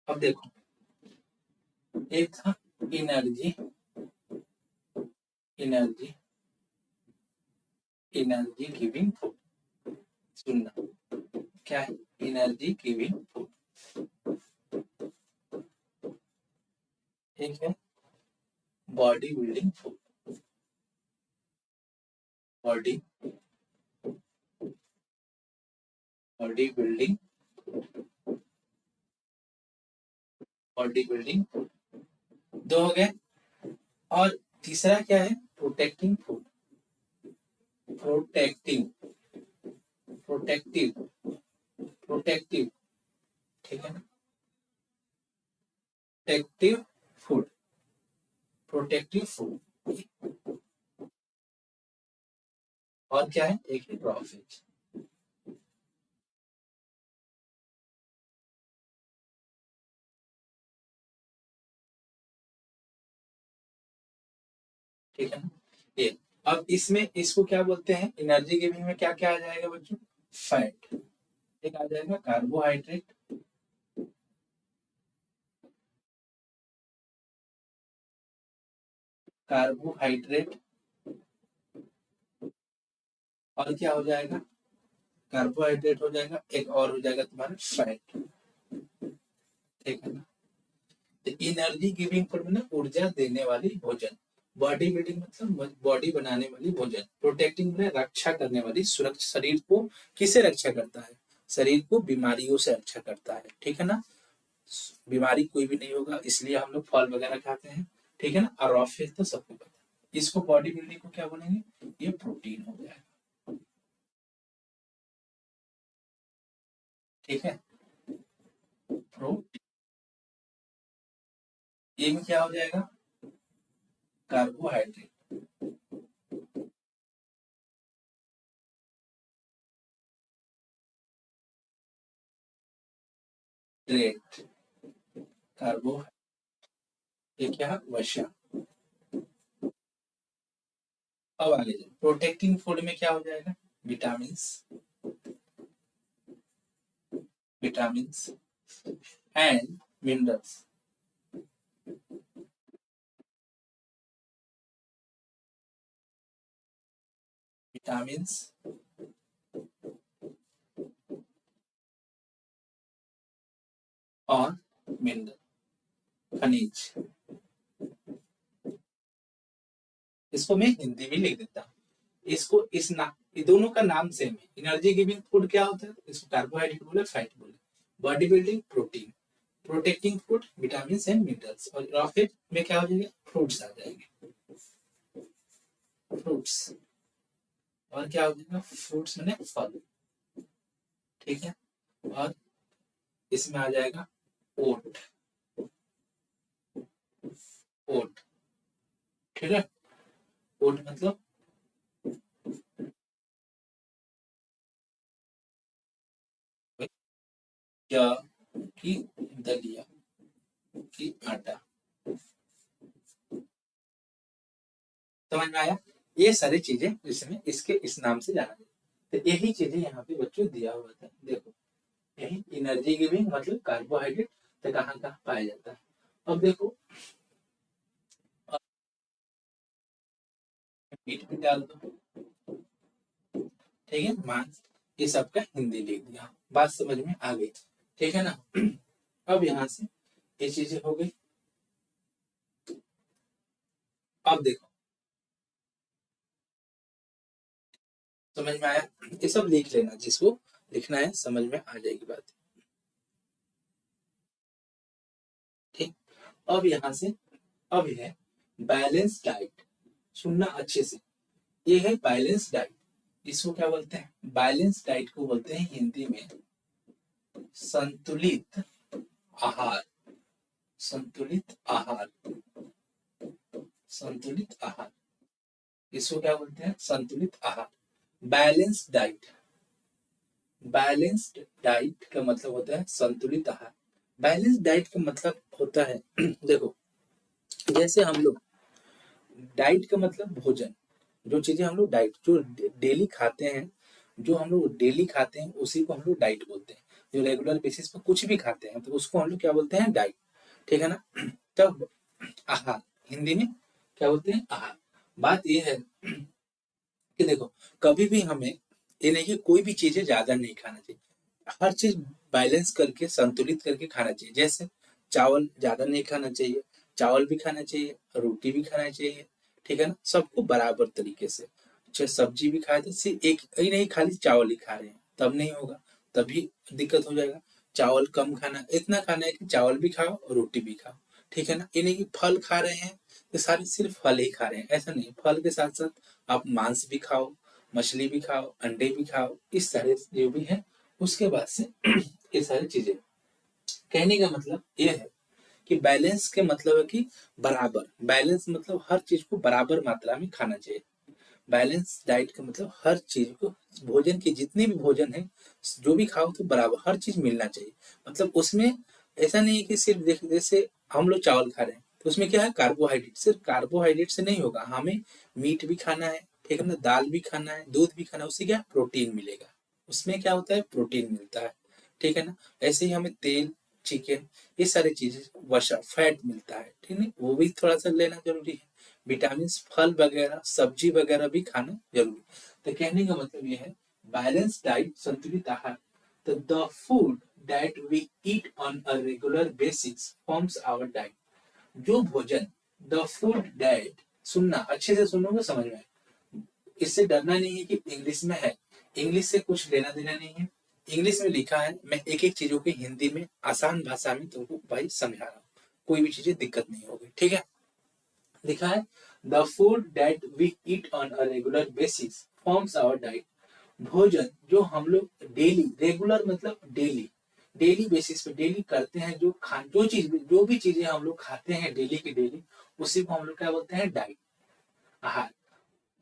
अब देखो, एक था energy, energy, energy giving food. सुनना, क्या है? Energy giving food. एक है body building food, body, body building, body building food, दो हो गए। और तीसरा क्या है? Protecting food, protecting, protective, protective, ठीक है ना? Protective food, protective food. और क्या है? एक है रॉ वेज। ठीक है ना? ये, अब इसमें इसको क्या बोलते हैं? एनर्जी गिविंग में क्या क्या आ जाएगा बच्चों? फैट, एक आ जाएगा कार्बोहाइड्रेट, कार्बोहाइड्रेट, और क्या हो जाएगा? कार्बोहाइड्रेट हो जाएगा, एक और हो जाएगा तुम्हारा फैट, ठीक है ना? तो एनर्जी गिविंग फूड में ना ऊर्जा देने वाली भोजन, बॉडी बिल्डिंग मतलब बॉडी बनाने वाली भोजन, प्रोटेक्टिंग में रक्षा करने वाली, सुरक्षा, शरीर को किसे रक्षा करता है? शरीर को बीमारियों से रक्षा करता है, ठीक है ना? बीमारी कोई भी नहीं होगा, इसलिए हम लोग फल वगैरह खाते हैं, ठीक है ना? और रॉ फेज तो सबको पता है। इसको बॉडी बिल्डिंग को क्या बोलेंगे? ये प्रोटीन हो जाएगा, ठीक है? प्रोटीन, ये में क्या हो जाएगा? कार्बोहाइड्रेट, ड्रेट, कार्बो, ये क्या है? वसा। अब आगे जाओ, प्रोटेक्टिंग फूड में क्या हो जाएगा? Vitamin, vitamin and minerals, vitamin और मिनरल, खनिज। इसको मैं हिंदी में लिख देता हूँ, इसको इस ना, ये दोनों का नाम सेम है। एनर्जी गिविंग फूड क्या होता है? इसको कार्बोहाइड्रेट बोले, फैट बोले, body building protein, protecting food vitamin and minerals, और रॉकेट में क्या हो जाएगा? फ्रूट्स आ जाएंगे, फ्रूट्स। और क्या हो जाएगा? फ्रूट्स मैंने फल, ठीक है? और इसमें आ जाएगा ओट, ओट, ठीक है? ओट मतलब क्या? की दलिया, की आटा, समझ में आया? ये सारी चीजें इसमें इसके इस नाम से जाना जाता है। तो यही चीजें यहाँ पे बच्चों दिया हुआ था, देखो, यही एनर्जी गिविंग मतलब कार्बोहाइड्रेट तो कहाँ कहाँ पाया जाता है। अब देखो, मीट भी डाल दो, ठीक है? मांस, ये सबका हिंदी लिख दिया, बात समझ में आ गई, ठीक है ना? अब यहाँ से ये चीजें हो गई। अब देखो, समझ में आया? ये सब लिख लेना, जिसको लिखना है समझ में आ जाएगी बात, ठीक? अब यहाँ से, अब है बैलेंस डाइट, सुनना अच्छे से, ये है बैलेंस डाइट। इसको क्या बोलते हैं? बैलेंस डाइट को बोलते हैं हिंदी में संतुलित आहार, संतुलित आहार, संतुलित आहार, इसको क्या बोलते हैं? संतुलित आहार, बैलेंस डाइट। बैलेंस्ड डाइट का मतलब होता है संतुलित आहार। बैलेंस डाइट का मतलब होता है देखो, जैसे हम लोग, डाइट का मतलब भोजन, जो चीजें हम लोग डाइट जो डेली खाते हैं, जो हम लोग डेली खाते हैं उसी को हम लोग डाइट बोलते हैं। जो रेगुलर बेसिस पर कुछ भी खाते हैं तो उसको हम लोग क्या बोलते हैं, डाइट। ठीक है ना। तब आहार, हिंदी में क्या बोलते हैं, आहार। बात ये है कि देखो, कभी भी हमें ये नहीं कि कोई भी चीजें ज्यादा नहीं खाना चाहिए, हर चीज बैलेंस करके संतुलित करके खाना चाहिए। जैसे चावल ज्यादा नहीं खाना चाहिए, चावल भी खाना चाहिए, रोटी भी खाना चाहिए। ठीक है ना, सबको बराबर तरीके से। चाहे सब्जी भी खाए तो सिर्फ एक ही नहीं, खाली चावल ही खा रहे हैं तब नहीं होगा, तभी दिक्कत हो जाएगा। चावल कम खाना, इतना खाना है कि चावल भी खाओ और रोटी भी खाओ। ठीक है ना, ये नहीं कि फल खा रहे हैं तो सारे सिर्फ फल ही खा रहे हैं, ऐसा नहीं। फल के साथ साथ आप मांस भी खाओ, मछली भी खाओ, अंडे भी खाओ, इस सारे जो भी है उसके बाद से ये सारी चीजें। कहने का मतलब ये है कि बैलेंस के मतलब है कि बराबर, बैलेंस मतलब हर चीज को बराबर मात्रा में खाना चाहिए। बैलेंस डाइट का मतलब हर चीज को, भोजन के जितने भी भोजन है जो भी खाओ तो बराबर हर चीज मिलना चाहिए। मतलब उसमें ऐसा नहीं है कि सिर्फ देख, जैसे हम लोग चावल खा रहे हैं तो उसमें क्या है, कार्बोहाइड्रेट। सिर्फ कार्बोहाइड्रेट से नहीं होगा, हमें मीट भी खाना है, ठीक है ना, दाल भी खाना है, दूध भी खाना है, उससे क्या प्रोटीन मिलेगा। उसमें क्या होता है, प्रोटीन मिलता है। ठीक है ना। ऐसे ही हमें तेल, चिकन, ये सारी चीजें, वसा, फैट मिलता है, ठीक है, वो भी थोड़ा सा लेना जरूरी है। विटामिन, फल वगैरह, सब्जी वगैरह भी खाना जरूरी। तो कहने का मतलब ये है, बैलेंस डाइट, संतुलित आहार, तो the food that we eat on a regular basis forms our diet. जो भोजन, द फूड डाइट, सुनना अच्छे से, सुनोगे समझ में। इससे डरना नहीं है कि इंग्लिश में है, इंग्लिश से कुछ लेना देना नहीं है। इंग्लिश में लिखा है, मैं एक एक चीजों की हिंदी में आसान भाषा में तुमको भाई समझा रहा हूँ, कोई भी चीजें दिक्कत नहीं होगी। ठीक है। लिखा है, the food that we eat on a regular basis forms our diet. भोजन जो हम लोग डेली, रेगुलर मतलब डेली, डेली बेसिस पे डेली करते हैं, जो खान, जो भी चीजें हम लोग खाते हैं डेली की डेली, उसी को हम लोग क्या बोलते हैं, डाइट, आहार।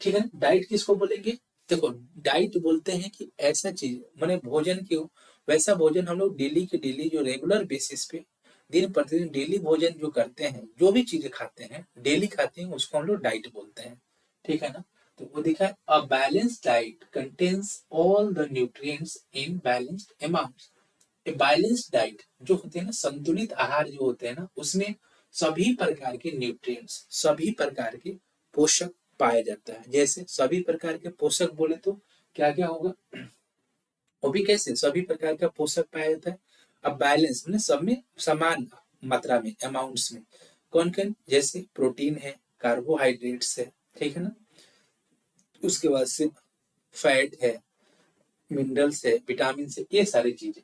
ठीक है। डाइट किसको बोलेंगे, देखो, डाइट बोलते हैं कि ऐसा चीज माने भोजन क्यों, वैसा भोजन हम लोग डेली के डेली, जो रेगुलर बेसिस पे दिन प्रतिदिन डेली भोजन जो करते हैं, जो भी चीजें खाते हैं डेली खाते हैं, उसको हम लोग डाइट बोलते हैं। ठीक है ना। तो वो दिखा है, a balanced diet contains all the nutrients in balanced amounts. A balanced diet जो होते हैं ना, संतुलित आहार जो होते हैं ना, उसमें सभी प्रकार के न्यूट्रिएंट्स, सभी प्रकार के पोषक पाया जाता है। जैसे सभी प्रकार के पोषक बोले तो क्या क्या होगा, वो भी कैसे, सभी प्रकार का पोषक पाया जाता है। अब बैलेंस मतलब सब में समान मात्रा में, अमाउंट्स में। कौन कौन, जैसे प्रोटीन है, कार्बोहाइड्रेट्स है, ठीक है ना, उसके बाद से फैट है, मिनरल्स है, विटामिन है, ये सारी चीजें।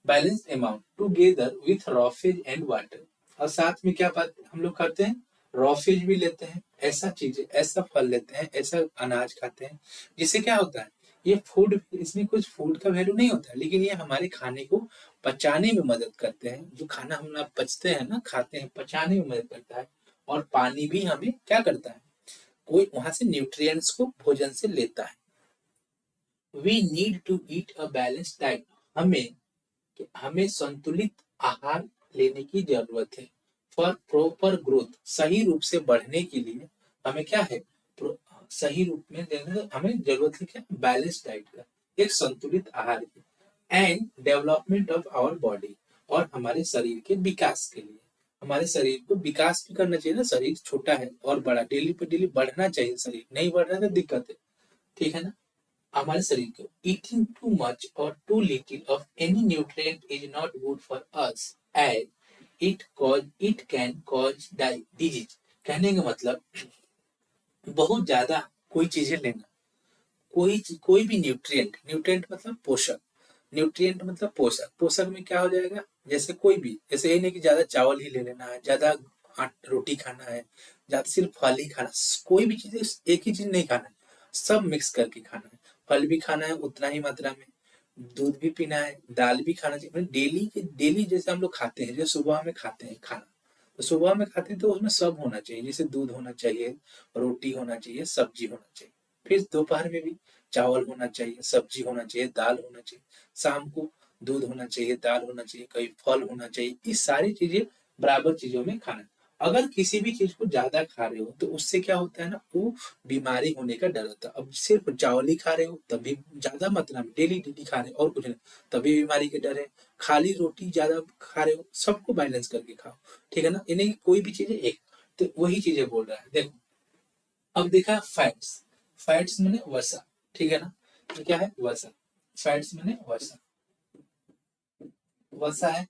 Balanced amount together with roughage and water. और साथ में क्या बात हम लोग करते हैं, रॉफेज भी लेते हैं, ऐसा चीजें, ऐसा फल लेते हैं, ऐसा अनाज खाते हैं जिससे क्या होता है, ये फूड, इसमें कुछ फूड का वैल्यू नहीं होता है, लेकिन ये हमारे खाने को पचाने में मदद करते हैं। जो खाना हम लोग पचते हैं ना, खाते हैं, पचाने में मदद करता है। और पानी भी हमें क्या करता है, कोई वहां से न्यूट्रिएंट्स को भोजन से लेता है। We need to eat a balance diet. हमें, कि हमें संतुलित आहार लेने की जरूरत है। फॉर प्रॉपर ग्रोथ, सही रूप से बढ़ने के लिए हमें क्या है, सही रूप में देने हमें जरूरत है क्या, बैलेंस डाइट का, एक संतुलित आहार की। And development of our body, और हमारे शरीर के विकास के लिए। हमारे शरीर को विकास भी करना चाहिए ना, शरीर छोटा है और बड़ा, डेली पे डेली बढ़ना चाहिए, शरीर नहीं बढ़ रहा है तो दिक्कत है। ठीक है ना। हमारे शरीर को, ईटिंग टू मच और too little of any nutrient is not good for us as it can cause disease. कहने का मतलब, बहुत ज्यादा कोई चीजें लेना, कोई भी न्यूट्रिएंट, न्यूट्रिएंट मतलब पोषक, न्यूट्रिएंट मतलब पोषक, पोषक में क्या हो जाएगा, जैसे कोई भी, जैसे ये नहीं कि ज्यादा चावल ही ले लेना है, ज्यादा रोटी खाना है, ज्यादा सिर्फ फल ही खाना, कोई भी चीज एक ही चीज नहीं खाना है, सब मिक्स करके खाना है। फल भी खाना है उतना ही मात्रा में, दूध भी पीना है, दाल भी खाना चाहिए, डेली के डेली जैसे हम लोग खाते हैं, जैसे सुबह में खाते हैं खाना, तो सुबह में खाते हैं तो उसमें सब होना चाहिए, जैसे दूध होना चाहिए, रोटी होना चाहिए, सब्जी होना चाहिए। फिर दोपहर में भी चावल होना चाहिए, सब्जी होना चाहिए, दाल होना चाहिए। शाम को दूध होना चाहिए, दाल होना चाहिए, कहीं फल होना चाहिए, ये सारी चीजें बराबर चीजों में खाना। अगर किसी भी चीज को ज्यादा खा रहे हो तो उससे क्या होता है ना, वो बीमारी होने का डर होता है। अब सिर्फ चावल ही खा रहे हो तब भी ज्यादा मात्रा में डेली डेली खा रहे हो और कुछ नहीं, तभी बीमारी के डर है। खाली रोटी ज्यादा खा रहे हो, सबको बैलेंस करके खाओ, ठीक है ना। इन्हें कोई भी चीजें एक, तो वही चीजें बोल रहा है। देखो अब देखा फैट्स, फैट्स मैंने वसा, ठीक है ना। ये क्या है, वसा। फैट्स मैंने वसा, वसा है।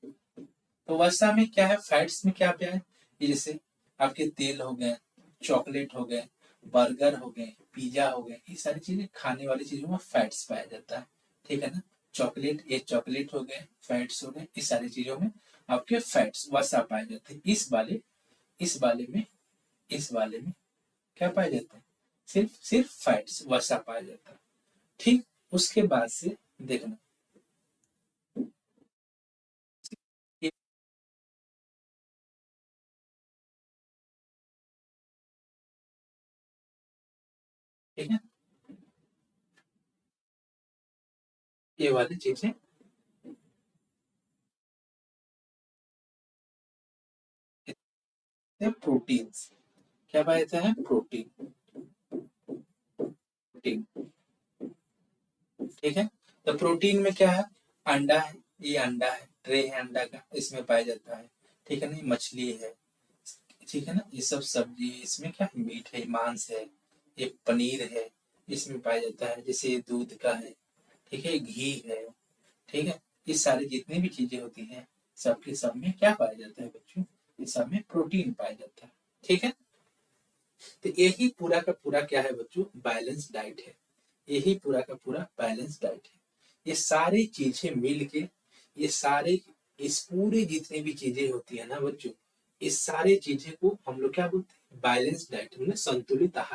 तो वसा में क्या है, फैट्स में क्या क्या है, ये जैसे आपके तेल हो गए, चॉकलेट हो गए, बर्गर हो गए, पिज्जा हो गए, ये सारी चीजें खाने वाली चीजों में फैट्स पाया जाता है, ठीक है ना। चॉकलेट, ये चॉकलेट हो गए, फैट्स हो गए, इस सारी चीजों में आपके फैट्स वसा पाए जाते हैं। इस वाले में क्या पाया जाता है, सिर्फ सिर्फ फैट्स वसा पाया जाता है, ठीक। उसके बाद से देखना, ये ठीक है, ये वाली चीजें प्रोटीन्स, क्या पाया जाता है, प्रोटीन, प्रोटीन, ठीक है। तो प्रोटीन में क्या है, अंडा है, ये अंडा है, ट्रे है अंडा का, इसमें पाया जाता है, ठीक है ना। ये मछली है, ठीक है ना। ये सब सब्जी, इसमें क्या है, मीट है, मांस है, ये पनीर है, इसमें पाया जाता है। जैसे ये दूध का है, ठीक है, घी है, ठीक है। ये सारी जितनी भी चीजें होती हैं, सबके सब में क्या पाया जाता है बच्चों, ये सब में प्रोटीन पाया जाता है, ठीक है। तो यही पूरा का पूरा क्या है बच्चों, बैलेंस डाइट है। यही पूरा का पूरा बैलेंस डाइट है। ये सारी चीजें मिल के, ये सारे, इस पूरी जितनी भी चीजें होती है ना बच्चों, इस सारी चीजें को हम लोग क्या बोलते हैं, बैलेंस डाइट, मतलब संतुलित आहार